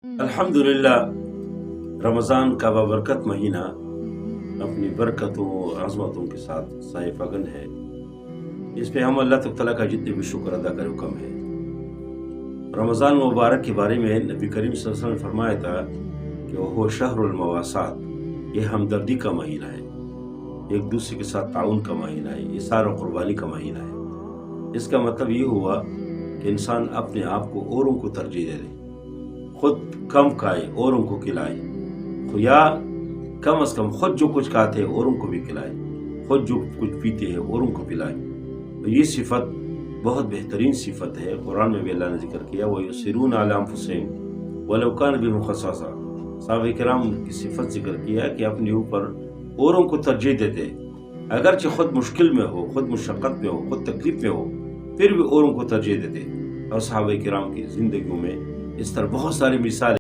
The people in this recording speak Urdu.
الحمدللہ رمضان کا بابرکت مہینہ اپنی برکتوں اور عظمتوں کے ساتھ سائے فگن ہے۔ اس پہ ہم اللہ تعالیٰ کا جتنے بھی شکر ادا کریں کم ہے۔ رمضان مبارک کے بارے میں نبی کریم صلی اللہ علیہ وسلم نے فرمایا تھا کہ وہ شہر المواسات، یہ ہمدردی کا مہینہ ہے، ایک دوسرے کے ساتھ تعاون کا مہینہ ہے، اثار و قربانی کا مہینہ ہے۔ اس کا مطلب یہ ہوا کہ انسان اپنے آپ کو اوروں کو ترجیح دے دے، خود کم کھائے اوروں کو کھلائے، یا کم از کم خود جو کچھ کھاتے ہیں اوروں کو بھی کھلائے، خود جو کچھ پیتے ہیں اوروں کو پلائے۔ یہ صفت بہت بہترین صفت ہے، قرآن میں بھی اللہ نے ذکر کیا وَيُؤْثِرُونَ عَلَىٰ أَنفُسِهِمْ وَلَوْ كَانَ بِهِمْ خَصَاصَةٌ۔ صحابہ کرام کی صفت ذکر کیا کہ اپنے اوپر اوروں کو ترجیح دیتے، اگرچہ خود مشکل میں ہو، خود مشقت میں ہو، خود تکلیف میں ہو، پھر بھی اوروں کو ترجیح دیتے۔ اور صحابہ کرام کی زندگیوں میں اس طرح بہت ساری مثالیں